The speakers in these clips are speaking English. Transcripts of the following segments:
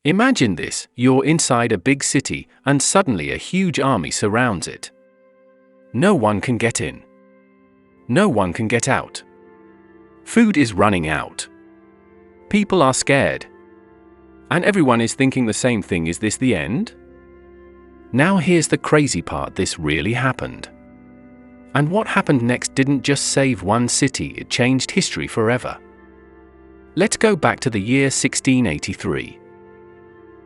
Imagine this: you're inside a big city and suddenly a huge army surrounds it. No one can get in. No one can get out. Food is running out. People are scared. And everyone is thinking the same thing: is this the end? Now here's the crazy part: this really happened. And what happened next didn't just save one city, it changed history forever. Let's go back to the year 1683.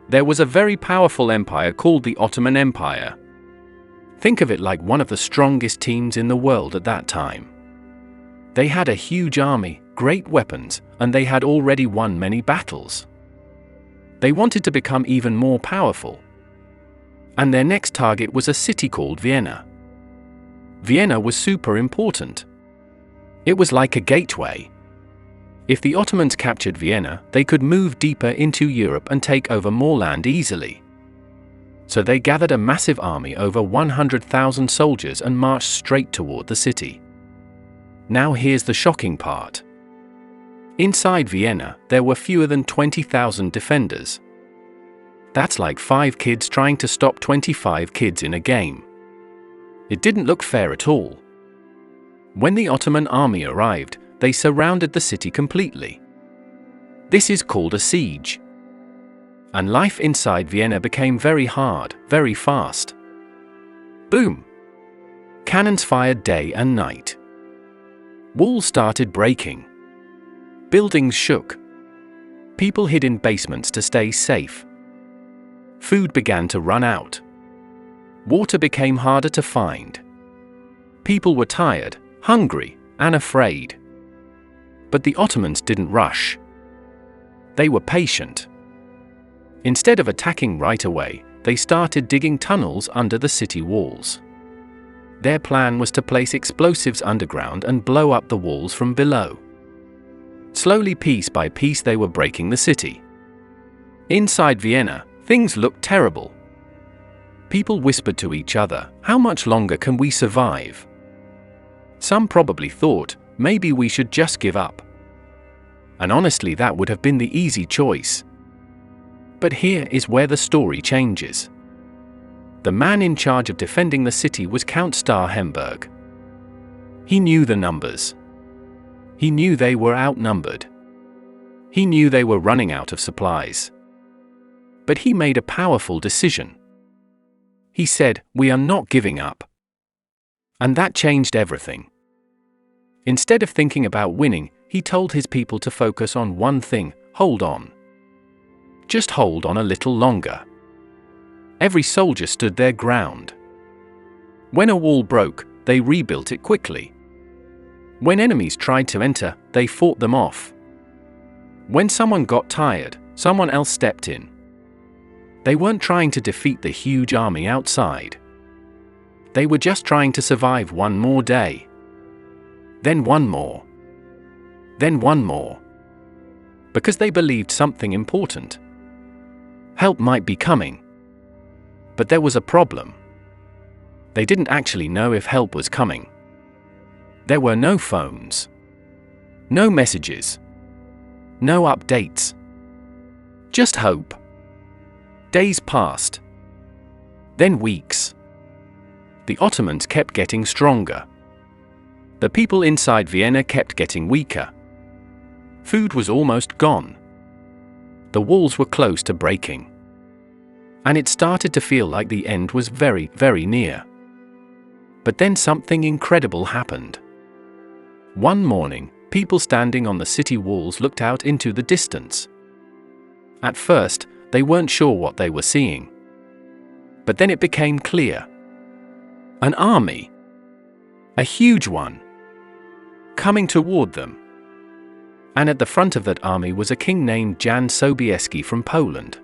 There was a very powerful empire called the Ottoman Empire. Think of it like one of the strongest teams in the world at that time. They had a huge army, great weapons, and they had already won many battles. They wanted to become even more powerful. And their next target was a city called Vienna. Vienna was super important. It was like a gateway. If the Ottomans captured Vienna, they could move deeper into Europe and take over more land easily. So they gathered a massive army, over 100,000 soldiers, and marched straight toward the city. Now here's the shocking part. Inside Vienna, there were fewer than 20,000 defenders. That's like 5 kids trying to stop 25 kids in a game. It didn't look fair at all. When the Ottoman army arrived, they surrounded the city completely. This is called a siege. And life inside Vienna became very hard, very fast. Boom! Cannons fired day and night. Walls started breaking. Buildings shook. People hid in basements to stay safe. Food began to run out. Water became harder to find. People were tired, hungry, and afraid. But the Ottomans didn't rush. They were patient. Instead of attacking right away, they started digging tunnels under the city walls. Their plan was to place explosives underground and blow up the walls from below. Slowly, piece by piece, they were breaking the city. Inside Vienna, things looked terrible. People whispered to each other, "How much longer can we survive?" Some probably thought, maybe we should just give up. And honestly, that would have been the easy choice. But here is where the story changes. The man in charge of defending the city was Count Starhemberg. He knew the numbers. He knew they were outnumbered. He knew they were running out of supplies. But he made a powerful decision. He said, "We are not giving up." And that changed everything. Instead of thinking about winning, he told his people to focus on one thing: hold on. Just hold on a little longer. Every soldier stood their ground. When a wall broke, they rebuilt it quickly. When enemies tried to enter, they fought them off. When someone got tired, someone else stepped in. They weren't trying to defeat the huge army outside. They were just trying to survive one more day. Then one more. Then one more. Because they believed something important. Help might be coming. But there was a problem. They didn't actually know if help was coming. There were no phones. No messages. No updates. Just hope. Days passed. Then weeks. The Ottomans kept getting stronger. The people inside Vienna kept getting weaker. Food was almost gone. The walls were close to breaking. And it started to feel like the end was very, very near. But then something incredible happened. One morning, people standing on the city walls looked out into the distance. At first, they weren't sure what they were seeing. But then it became clear. An army. A huge one. Coming toward them. And at the front of that army was a king named Jan Sobieski from Poland.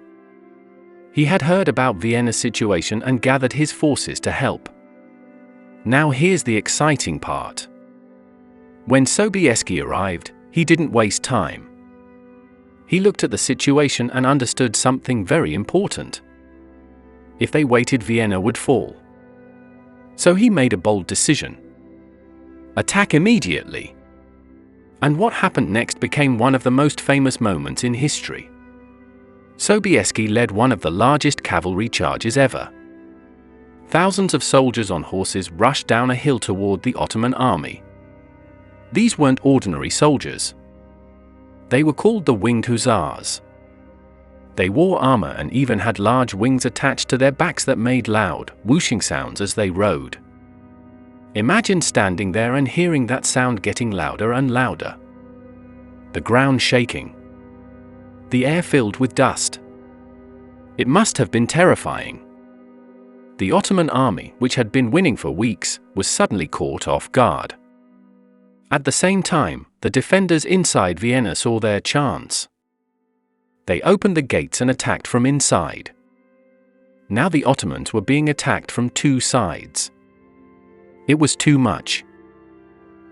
He had heard about Vienna's situation and gathered his forces to help. Now here's the exciting part. When Sobieski arrived, he didn't waste time. He looked at the situation and understood something very important. If they waited, Vienna would fall. So he made a bold decision. Attack immediately. And what happened next became one of the most famous moments in history. Sobieski led one of the largest cavalry charges ever. Thousands of soldiers on horses rushed down a hill toward the Ottoman army. These weren't ordinary soldiers. They were called the Winged Hussars. They wore armor and even had large wings attached to their backs that made loud, whooshing sounds as they rode. Imagine standing there and hearing that sound getting louder and louder. The ground shaking. The air filled with dust. It must have been terrifying. The Ottoman army, which had been winning for weeks, was suddenly caught off guard. At the same time, the defenders inside Vienna saw their chance. They opened the gates and attacked from inside. Now the Ottomans were being attacked from two sides. It was too much.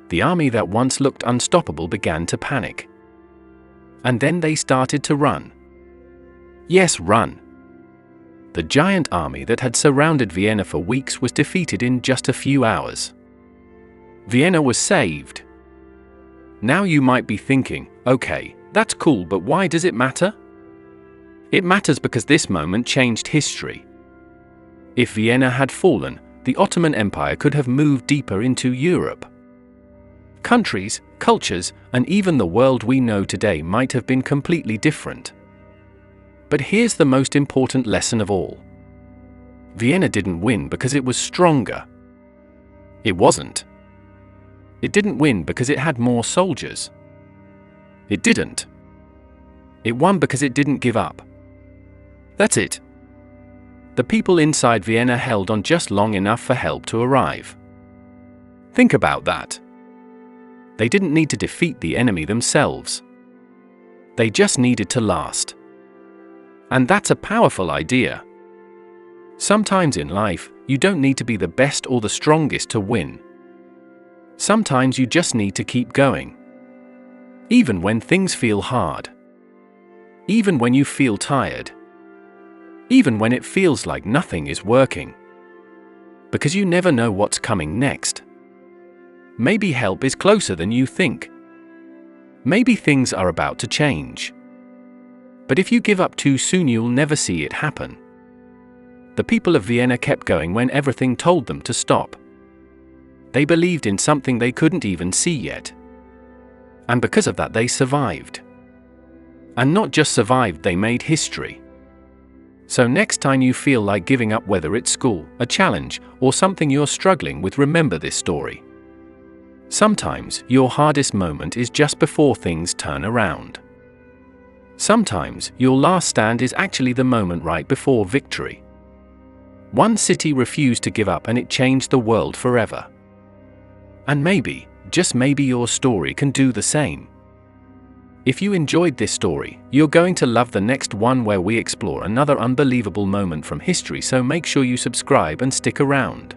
The army that once looked unstoppable began to panic. And then they started to run. Yes, run. The giant army that had surrounded Vienna for weeks was defeated in just a few hours. Vienna was saved. Now you might be thinking, okay, that's cool, but why does it matter? It matters because this moment changed history. If Vienna had fallen, the Ottoman Empire could have moved deeper into Europe. Countries, cultures, and even the world we know today might have been completely different. But here's the most important lesson of all. Vienna didn't win because it was stronger. It wasn't. It didn't win because it had more soldiers. It didn't. It won because it didn't give up. That's it. The people inside Vienna held on just long enough for help to arrive. Think about that. They didn't need to defeat the enemy themselves. They just needed to last. And that's a powerful idea. Sometimes in life, you don't need to be the best or the strongest to win. Sometimes you just need to keep going. Even when things feel hard. Even when you feel tired. Even when it feels like nothing is working. Because you never know what's coming next. Maybe help is closer than you think. Maybe things are about to change. But if you give up too soon, you'll never see it happen. The people of Vienna kept going when everything told them to stop. They believed in something they couldn't even see yet. And because of that, they survived. And not just survived, they made history. So next time you feel like giving up, whether it's school, a challenge, or something you're struggling with, remember this story. Sometimes your hardest moment is just before things turn around. Sometimes your last stand is actually the moment right before victory. One city refused to give up and it changed the world forever. And maybe, just maybe, your story can do the same. If you enjoyed this story, you're going to love the next one where we explore another unbelievable moment from history, so make sure you subscribe and stick around.